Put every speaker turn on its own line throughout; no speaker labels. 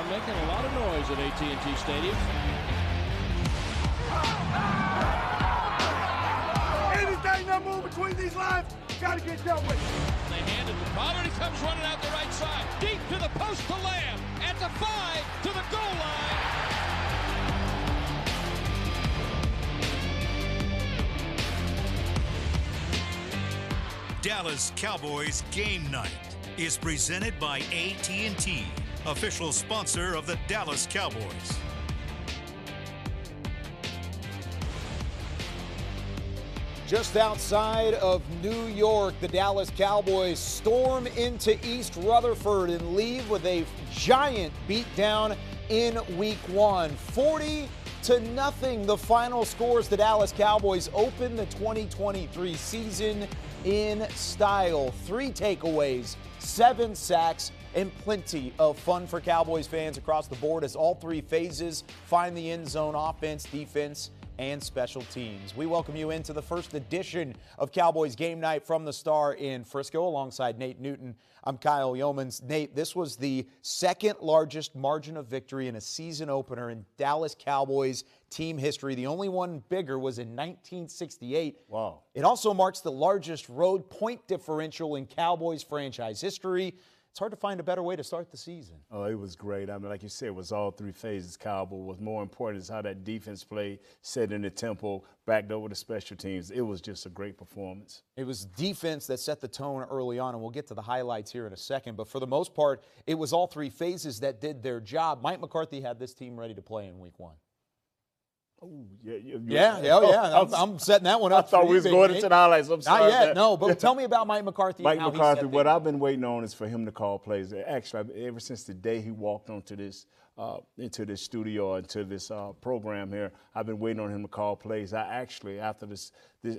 are making a lot of noise at AT&T Stadium.
Anything that moves between these lines, got to get dealt with.
They hand it to Pollard. He comes running out the right side. Deep to the post to Lamb. At the 5 to the goal line.
Dallas Cowboys Game Night is presented by AT&T, official sponsor of the Dallas Cowboys.
Just outside of New York, the Dallas Cowboys storm into East Rutherford and leave with a giant beatdown in Week 1. 40-0, the final scores. The Dallas Cowboys open the 2023 season in style. 3 takeaways, 7 sacks, and plenty of fun for Cowboys fans across the board as all 3 phases find the end zone: offense, defense, and special teams. We welcome you into the first edition of Cowboys Game Night from the Star in Frisco alongside Nate Newton. I'm Kyle Yeomans. Nate, this was the second largest margin of victory in a season opener in Dallas Cowboys team history. The only one bigger was in 1968.
Wow.
It also marks the largest road point differential in Cowboys franchise history. It's hard to find a better way to start the season.
Oh, it was great. I mean, like you said, it was all 3 phases. Cowboy. What's more important is how that defense played, set in the tempo, backed over the special teams. It was just a great performance.
It was defense that set the tone early on, and we'll get to the highlights here in a second. But for the most part, it was all 3 phases that did their job. Mike McCarthy had this team ready to play in Week 1.
Oh,
yeah. I'm setting that one up.
I thought we was going into the highlights. I'm sorry.
Not yet, no. But tell me about Mike McCarthy.
Mike
and how
McCarthy,
he set
what
things.
I've been waiting on is for him to call plays. Actually, ever since the day he walked onto this, into this studio, into this program here, I've been waiting on him to call plays. I actually,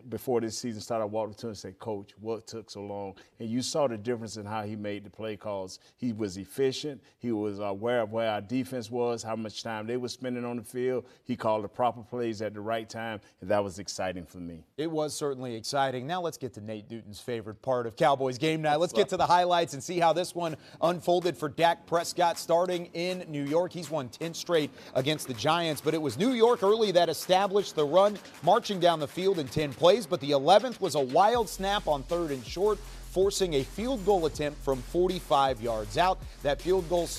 before this season started, I walked up to him and said, "Coach, what took so long?" And you saw the difference in how he made the play calls. He was efficient. He was aware of where our defense was, how much time they were spending on the field. He called the proper plays at the right time, and that was exciting for me.
It was certainly exciting. Now let's get to Nate Newton's favorite part of Cowboys Game Night. Let's get to the highlights and see how this one unfolded for Dak Prescott starting in New York. He's won 10 straight against the Giants, but it was New York early that established the run, marching down the field in 10 plays, but the 11th was a wild snap on 3rd and short, forcing a field goal attempt from 45 yards out. That field goal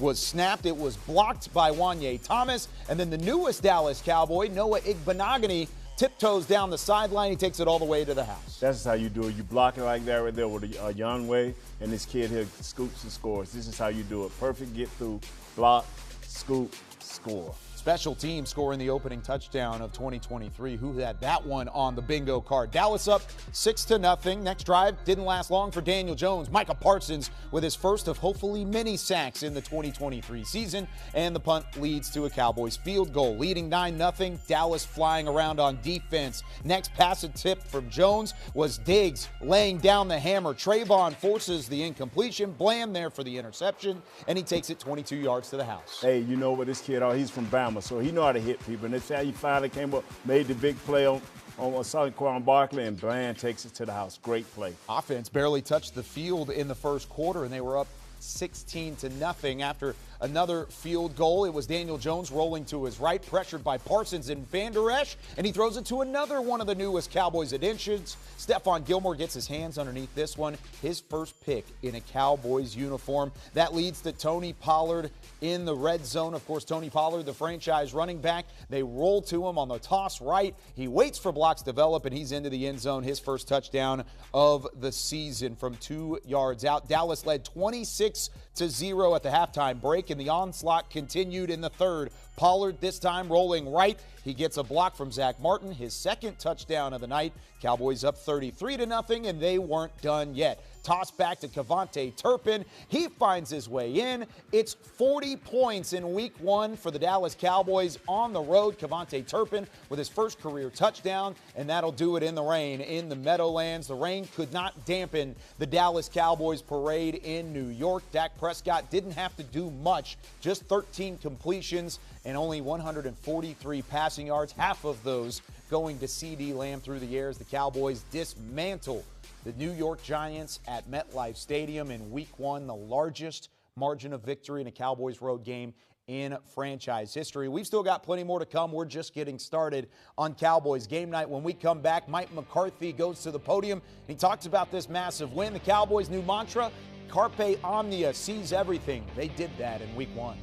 was snapped. It was blocked by Wanye Thomas, and then the newest Dallas Cowboy, Noah Igbenogany, tiptoes down the sideline. He takes it all the way to the house.
That's how you do it. You block it like that right there with a young way, and this kid here scoops and scores. This is how you do it. Perfect get through, block, scoop, score.
Special teams scoring the opening touchdown of 2023. Who had that one on the bingo card? Dallas up 6-0. Next drive didn't last long for Daniel Jones. Micah Parsons with his first of hopefully many sacks in the 2023 season. And the punt leads to a Cowboys field goal. Leading 9-0. Dallas flying around on defense. Next pass attempt from Jones was Diggs laying down the hammer. Trevon forces the incompletion. Bland there for the interception. And he takes it 22 yards to the house.
Hey, you know what this kid, he's from Bama, so he know how to hit people. And that's how he finally came up, made the big play on Saquon Barkley, and Bland takes it to the house. Great play.
Offense barely touched the field in the first quarter, and they were up 16-0 after another field goal. It was Daniel Jones rolling to his right, pressured by Parsons and Van Der Esch, and he throws it to another one of the newest Cowboys additions. Stephon Gilmore gets his hands underneath this one, his first pick in a Cowboys uniform. That leads to Tony Pollard in the red zone. Of course, Tony Pollard, the franchise running back. They roll to him on the toss right. He waits for blocks to develop, and he's into the end zone. His first touchdown of the season from 2 yards out. Dallas led 26-0 at the halftime break, and the onslaught continued in the third. Pollard this time rolling right. He gets a block from Zach Martin, his second touchdown of the night. Cowboys up 33-0, and they weren't done yet. Toss back to Kevontae Turpin. He finds his way in. It's 40 points in Week 1 for the Dallas Cowboys on the road. Kevontae Turpin with his first career touchdown, and that'll do it in the rain in the Meadowlands. The rain could not dampen the Dallas Cowboys parade in New York. Dak Prescott didn't have to do much, just 13 completions and only 143 passing yards, half of those going to CeeDee Lamb through the air as the Cowboys dismantle the New York Giants at MetLife Stadium in Week 1, the largest margin of victory in a Cowboys road game in franchise history. We've still got plenty more to come. We're just getting started on Cowboys game night. When we come back, Mike McCarthy goes to the podium. He talks about this massive win. The Cowboys' new mantra, Carpe Omnia, seize everything. They did that in week 1.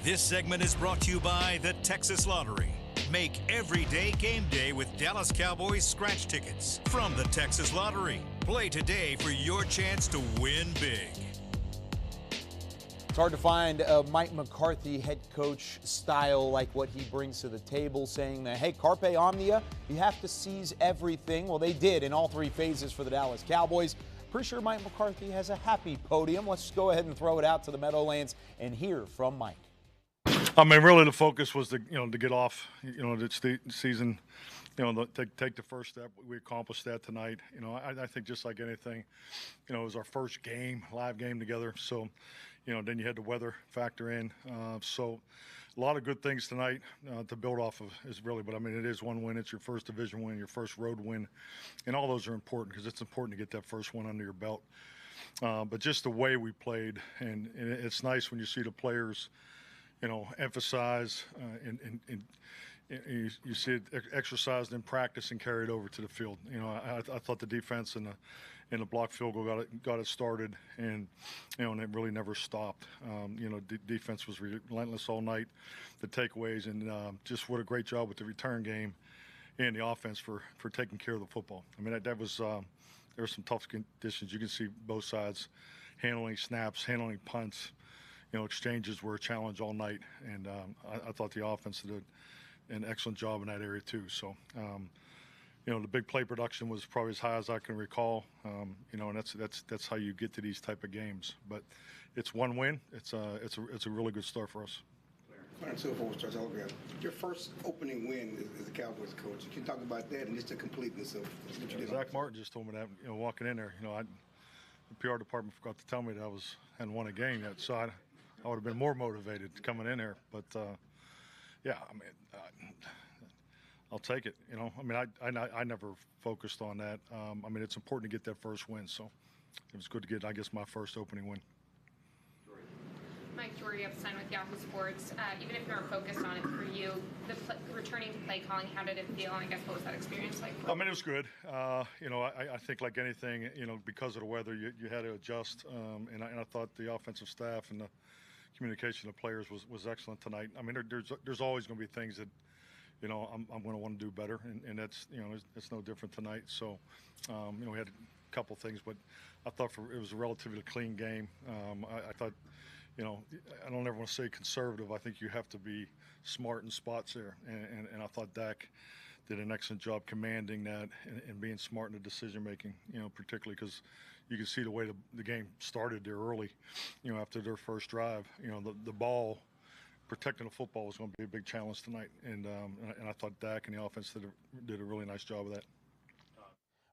This segment is brought to you by the Texas Lottery. Make every day game day with Dallas Cowboys scratch tickets from the Texas Lottery. Play today for your chance to win big.
It's hard to find a Mike McCarthy head coach style like what he brings to the table, saying that, hey, Carpe Omnia, you have to seize everything. Well, they did in all 3 phases for the Dallas Cowboys. Pretty sure Mike McCarthy has a happy podium. Let's go ahead and throw it out to the Meadowlands and hear from Mike.
I mean, really, the focus was to get off, the season, take the first step. We accomplished that tonight. I think just like anything, it was our first live game together. So, then you had the weather factor in. So, a lot of good things tonight to build off of but I mean, it is one win. It's your first division win, your first road win, and all those are important because it's important to get that first one under your belt. But just the way we played, and it's nice when you see the players, emphasize and you see it exercised in practice and carried over to the field. I thought the defense and the block field goal got it started, and and it really never stopped. Defense was relentless all night. The takeaways, and just what a great job with the return game and the offense for taking care of the football. I mean, that was there were some tough conditions. You can see both sides handling snaps, handling punts. Exchanges were a challenge all night, and I thought the offense did an excellent job in that area too. So, the big play production was probably as high as I can recall. And that's how you get to these type of games. But it's one win. It's a really good start for us.
Your first opening win as a Cowboys coach. Can you talk about that and just the completeness of what you did?
Zach Martin just told me that. Walking in there, the PR department forgot to tell me that hadn't won a game yet. So I would have been more motivated coming in here. But Yeah, I mean, I'll take it. You know, I mean, I never focused on that. I mean, it's important to get that first win, so it was good to get, I guess, my first opening win.
Mike Jordy, up signed with Yahoo Sports. Even if you weren't focused on it for you, returning to play calling, how did it feel? And I guess what was that experience like?
I mean, it was good. You know, I think like anything, you know, because of the weather, you had to adjust. And I thought the offensive staff and the communication of players was excellent tonight. I mean, there's always going to be things that, you know, I'm going to want to do better, and that's, you know, it's no different tonight. So, you know, we had a couple things, but I thought it was a relatively clean game. I thought, you know, I don't ever want to say conservative. I think you have to be smart in spots there, and I thought Dak did an excellent job commanding that and being smart in the decision making. You know, particularly because you can see the way the game started there early. You know, after their first drive, you know, the ball. Protecting the football was going to be a big challenge tonight, and I thought Dak and the offense did a really nice job of that.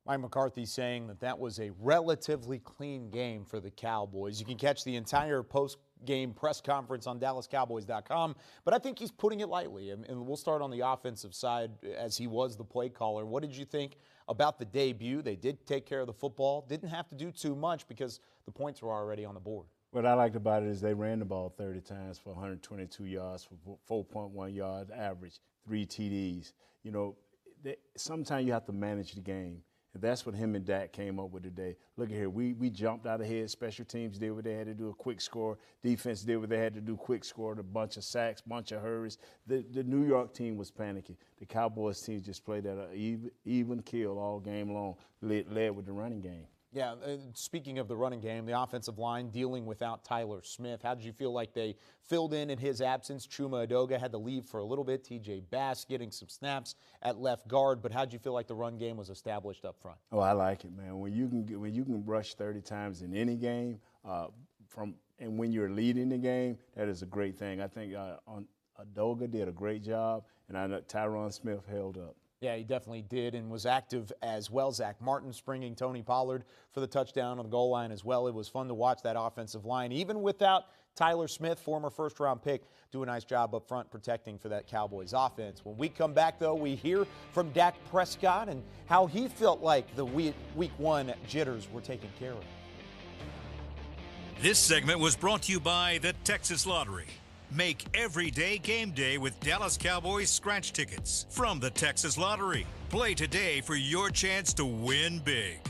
Mike McCarthy saying that was a relatively clean game for the Cowboys. You can catch the entire post-game press conference on DallasCowboys.com, but I think he's putting it lightly. And we'll start on the offensive side as he was the play caller. What did you think about the debut? They did take care of the football, didn't have to do too much because the points were already on the board.
What I liked about it is they ran the ball 30 times for 122 yards, for 4.1 yards average, 3 TDs. You know, sometimes you have to manage the game. And that's what him and Dak came up with today. Look at here, we jumped out ahead. Special teams did what they had to do, a quick score. Defense did what they had to do, quick score, a bunch of sacks, bunch of hurries. The New York team was panicking. The Cowboys team just played at an even kill all game long, led with the running game.
Yeah, speaking of the running game, the offensive line dealing without Tyler Smith. How did you feel like they filled in his absence? Chuma Edoga had to leave for a little bit. TJ Bass getting some snaps at left guard. But how did you feel like the run game was established up front?
Oh, I like it, man. When you can rush 30 times in any game, and when you're leading the game, that is a great thing. I think Edoga did a great job, and I know Tyron Smith held up.
Yeah, he definitely did and was active as well. Zach Martin springing Tony Pollard for the touchdown on the goal line as well. It was fun to watch that offensive line, even without Tyler Smith, former first-round pick, do a nice job up front protecting for that Cowboys offense. When we come back, though, we hear from Dak Prescott and how he felt like the Week 1 jitters were taken care of.
This segment was brought to you by the Texas Lottery. Make every day game day with Dallas Cowboys scratch tickets from the Texas Lottery. Play today for your chance to win big.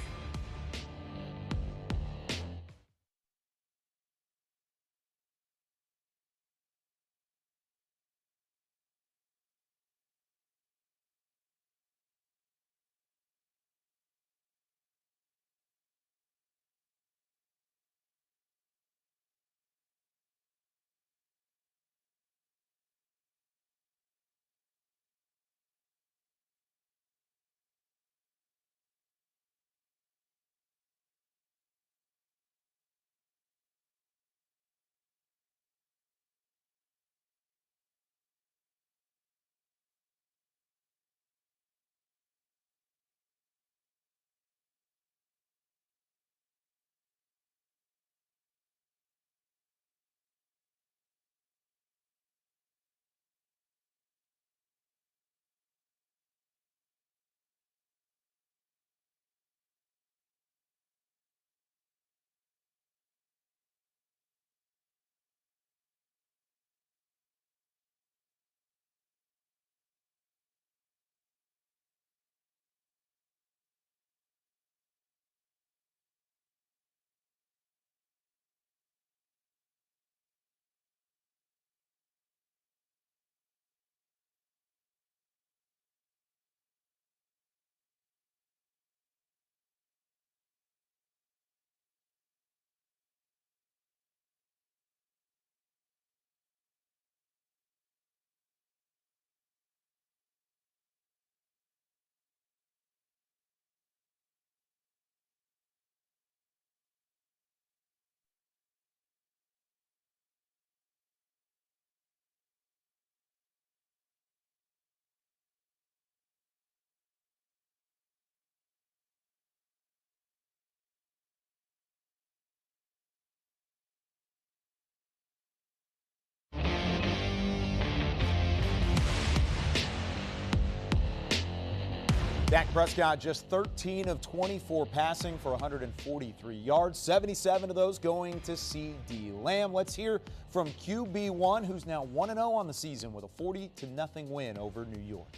Dak Prescott just 13 of 24 passing for 143 yards, 77 of those going to C.D. Lamb. Let's hear from QB1, who's now 1-0 on the season with a 40-0 win over New York.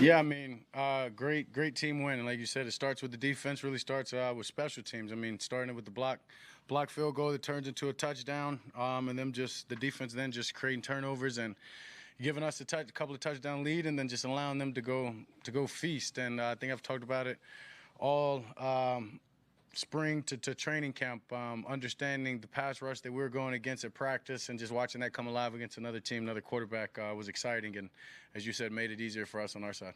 Yeah, I mean, great team win. And like you said, it starts with the defense, really starts with special teams. I mean, starting with the block field goal that turns into a touchdown, and then the defense then just creating turnovers and giving us a couple of touchdown lead, and then just allowing them to go feast. And I think I've talked about it all spring to training camp, understanding the pass rush that we were going against at practice and just watching that come alive against another team, another quarterback was exciting. And as you said, made it easier for us on our side.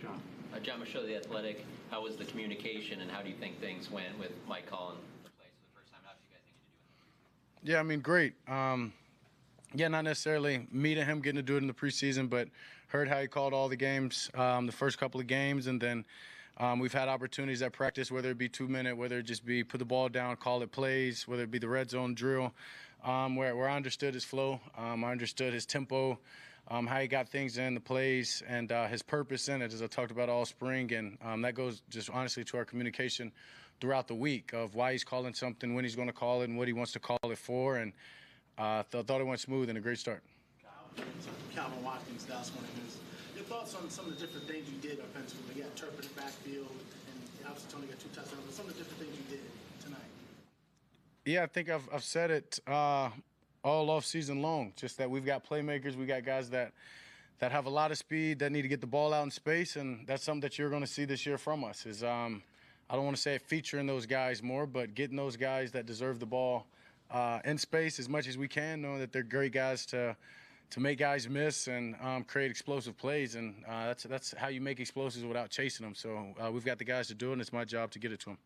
John. John Michaud, The Athletic, how was the communication and how do you think things went with Mike calling the plays for the first time? How did you guys think you did?
Yeah, I mean, great. Yeah, not necessarily me to him getting to do it in the preseason, but heard how he called all the games, the first couple of games, and then we've had opportunities at practice, whether it be 2-minute, whether it just be put the ball down, call it plays, whether it be the red zone drill, where I understood his flow, I understood his tempo, how he got things in the plays, and his purpose in it, as I talked about all spring, and that goes just honestly to our communication throughout the week of why he's calling something, when he's going to call it, and what he wants to call it for, and thought it went smooth and a great start.
Calvin Watkins, Dallas Morning News. Your thoughts on some of the different things you did offensively? You got interpreted backfield, and obviously Tony got 2 touchdowns, but some of the different things you did tonight.
Yeah, I think I've said it all off season long, just that we've got playmakers, we got guys that have a lot of speed, that need to get the ball out in space, and that's something that you're going to see this year from us is I don't want to say featuring those guys more, but getting those guys that deserve the ball in space as much as we can, knowing that they're great guys to make guys miss and create explosive plays, and that's how you make explosives without chasing them. So we've got the guys to do it, and it's my job to get it to them.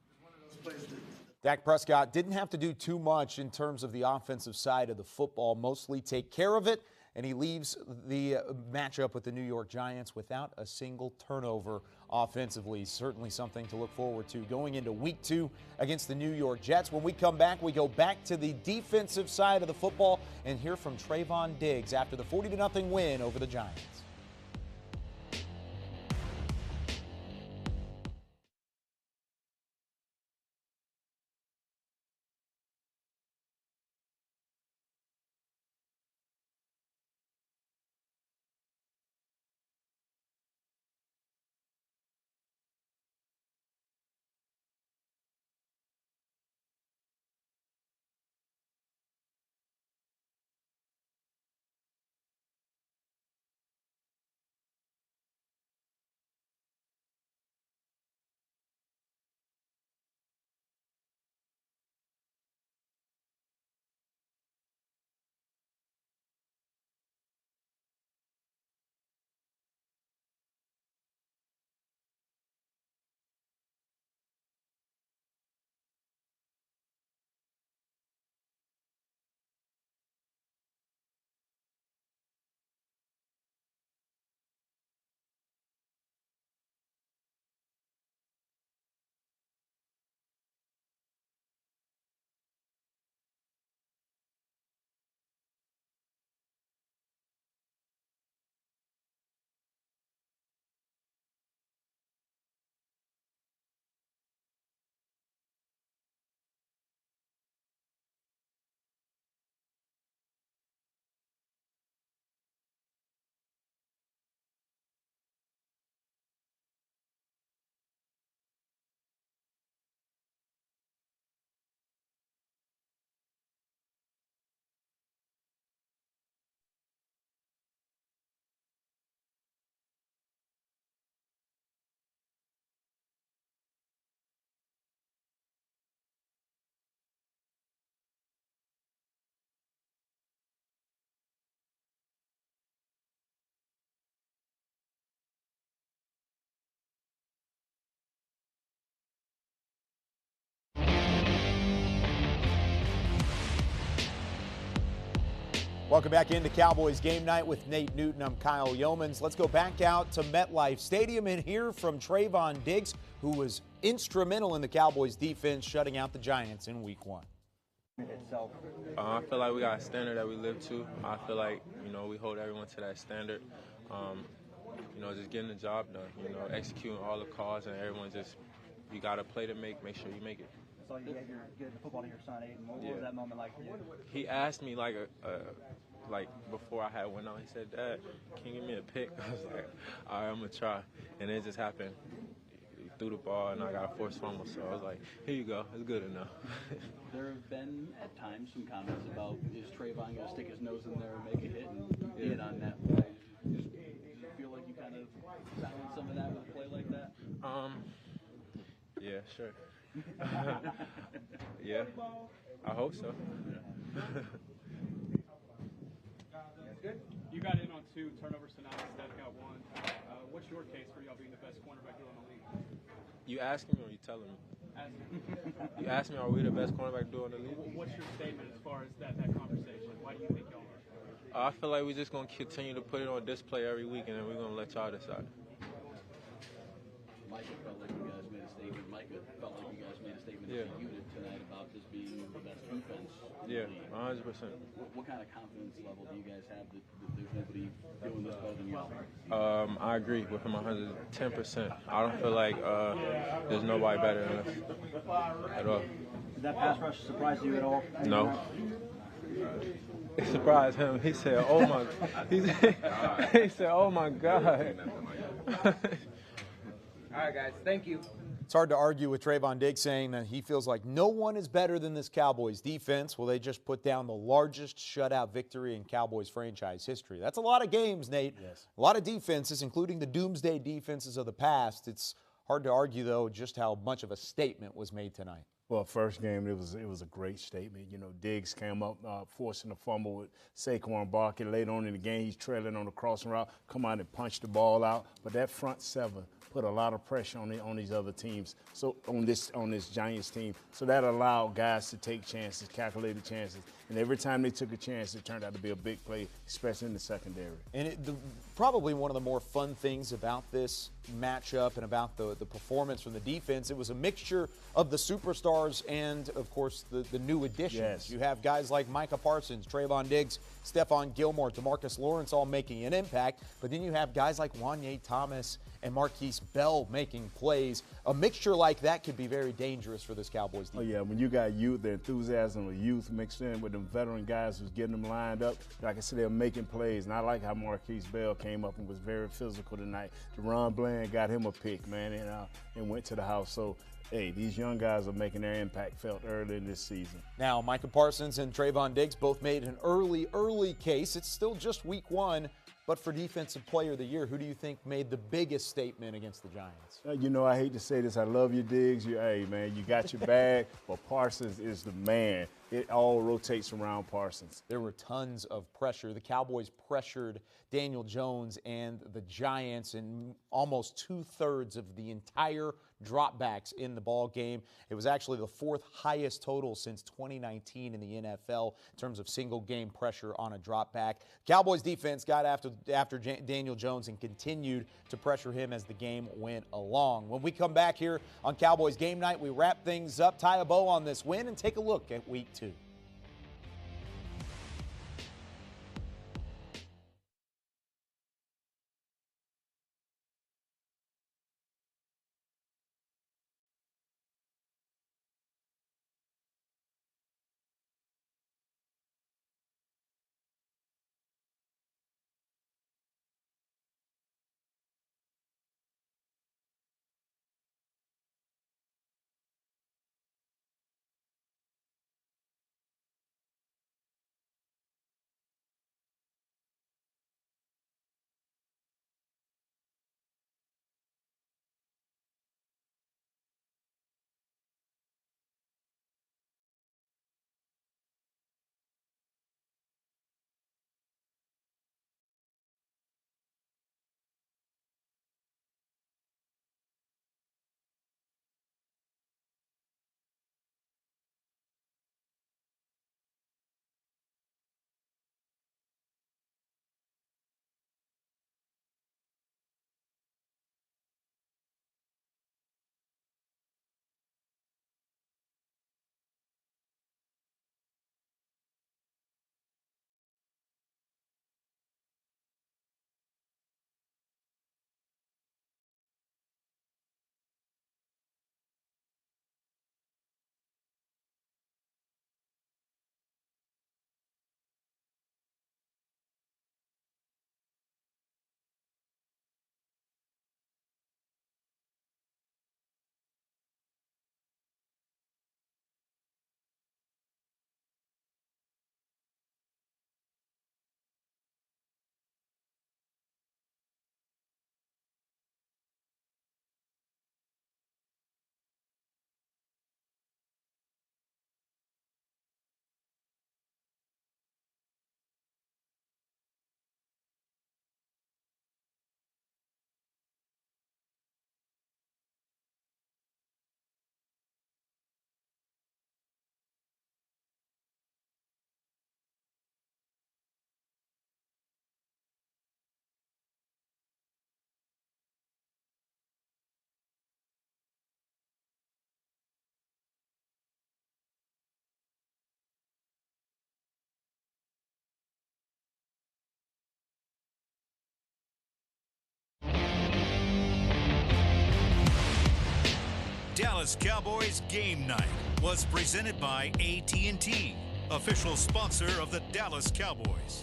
Dak Prescott didn't have to do too much in terms of the offensive side of the football, mostly take care of it, and he leaves the matchup with the New York Giants without a single turnover offensively. Certainly something to look forward to going into week 2 against the New York Jets. When we come back, we go back to the defensive side of the football and hear from Trevon Diggs after the 40-0 win over the Giants. Welcome back into Cowboys Game Night with Nate Newton. I'm Kyle Yeomans. Let's go back out to MetLife Stadium and hear from Trevon Diggs, who was instrumental in the Cowboys defense shutting out the Giants in Week 1.
I feel like we got a standard that we live to. I feel like, we hold everyone to that standard. just getting the job done, executing all the calls, and everyone just, you got to play to make sure you make it.
So you get the football to your son, Aiden. What was that moment like for you?
He asked me like before I had went on, he said, "Dad, can you give me a pick?" I was like, "All right, I'm gonna try," and it just happened. He threw the ball and I got a forced fumble, so I was like, "Here you go, it's good enough."
There have been at times some comments about, is Trevon going to stick his nose in there and make a hit, and you did on that play. Do you feel like you kind of silenced some of that with a play like that?
Yeah, sure. Yeah, I hope so.
Good. You got in on 2 turnovers tonight instead of got 1. What's your case for y'all being the best cornerback duo in the league?
You asking me or you telling me? You asked me, are we the best cornerback duo in the league?
What's your statement as far as that conversation? Why do you think y'all are?
I feel like we're just going to continue to put it on display every week, and then we're going to let y'all decide.
Micah felt like you guys made a statement. Micah felt like you guys made a statement as a unit tonight about this being the best defense in the league.
100%.
What kind of confidence level do you guys have that there's nobody doing this better than y'all?
I agree with him 110%. I don't feel like there's nobody better than us at all.
Did that pass rush surprise you at all?
No. It surprised him. He said, "Oh my!" He said, "Oh my God."
All right, guys. Thank you.
It's hard to argue with Trevon Diggs saying that he feels like no one is better than this Cowboys defense. Well, they just put down the largest shutout victory in Cowboys franchise history. That's a lot of games, Nate.
Yes.
A lot of defenses, including the doomsday defenses of the past. It's hard to argue, though, just how much of a statement was made tonight.
Well, first game, it was a great statement. Diggs came up forcing a fumble with Saquon Barkley. Later on in the game, he's trailing on the crossing route, come out and punch the ball out. But that front seven put a lot of pressure on these other teams. So on this Giants team, so that allowed guys to take chances, calculated chances. And every time they took a chance, it turned out to be a big play, especially in the secondary.
And probably one of the more fun things about this matchup and about the performance from the defense, it was a mixture of the superstars and, of course, the new additions.
Yes.
You have guys like Micah Parsons, Trevon Diggs, Stephon Gilmore, DeMarcus Lawrence all making an impact. But then you have guys like Wanye Thomas and Marquise Bell making plays. A mixture like that could be very dangerous for this Cowboys defense.
Oh, yeah, when you got youth, the enthusiasm of youth mixed in with them veteran guys who's getting them lined up, like I said, they're making plays. And I like how Marquise Bell came up and was very physical tonight. Deron Bland got him a pick, man, and went to the house. So, hey, these young guys are making their impact felt early in this season.
Now, Micah Parsons and Trevon Diggs both made an early case. It's still just week 1. But for Defensive Player of the Year, who do you think made the biggest statement against the Giants?
I hate to say this. I love you, Diggs. Hey, man, you got your bag. But Parsons is the man. It all rotates around Parsons.
There were tons of pressure. The Cowboys pressured Daniel Jones and the Giants in almost 2/3 of the entire dropbacks in the ball game. It was actually the 4th highest total since 2019 in the NFL in terms of single game pressure on a dropback. Cowboys defense got after Daniel Jones and continued to pressure him as the game went along. When we come back here on Cowboys Game Night, we wrap things up, tie a bow on this win, and take a look at Week 2.
Dallas Cowboys Game Night was presented by AT&T, official sponsor of the Dallas Cowboys.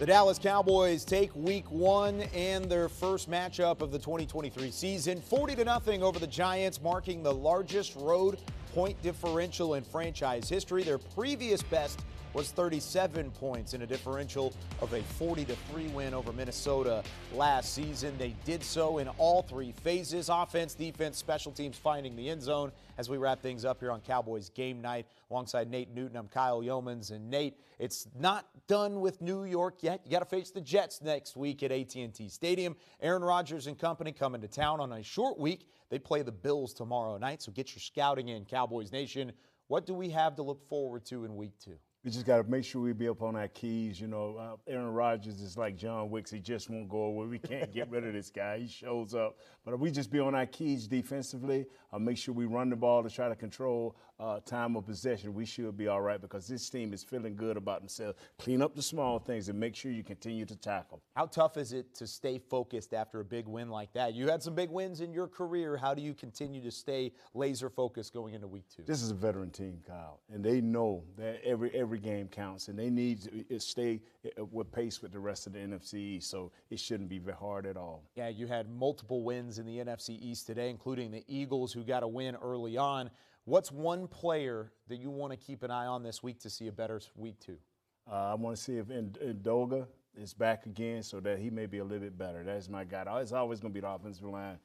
The Dallas Cowboys take week 1 and their first matchup of the 2023 season, 40-0 over the Giants, marking the largest road point differential in franchise history. Their previous best was 37 points in a differential of a 40-3 win over Minnesota last season. They did so in all 3 phases: offense, defense, special teams, finding the end zone. As we wrap things up here on Cowboys Game Night, alongside Nate Newton, I'm Kyle Yeomans. And Nate, it's not done with New York yet. You got to face the Jets next week at AT&T Stadium. Aaron Rodgers and company coming to town on a short week. They play the Bills tomorrow night, so get your scouting in, Cowboys Nation. What do we have to look forward to in week 2?
We just got to make sure we be up on our keys. You know, Aaron Rodgers is like John Wicks. He just won't go away. We can't get rid of this guy. He shows up. But we just be on our keys defensively. Make sure we run the ball to try to control time of possession. We should be all right because this team is feeling good about themselves. Clean up the small things and make sure you continue to tackle.
How tough is it to stay focused after a big win like that? You had some big wins in your career. How do you continue to stay laser focused going into week 2?
This is a veteran team, Kyle, and they know that every game counts, and they need to stay with pace with the rest of the NFC East, so it shouldn't be very hard at all.
Yeah, you had multiple wins in the NFC East today, including the Eagles, who got a win early on. What's one player that you want to keep an eye on this week to see a better week 2?
I want to see if Ndoga is back again so that he may be a little bit better. That's my guy. It's always going to be the offensive line.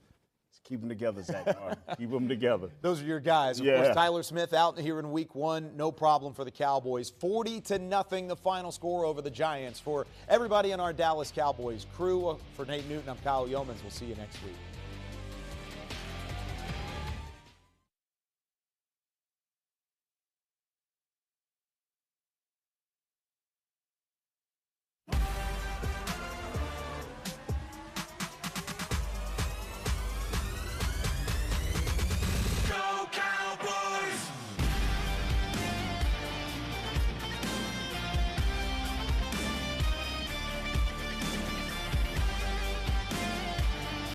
Keep them together, Zach Martin. Keep them together.
Those are your guys. Of course, Tyler Smith out here in week 1. No problem for the Cowboys. 40-0, the final score over the Giants. For everybody in our Dallas Cowboys crew, for Nate Newton, I'm Kyle Yeomans. We'll see you next week.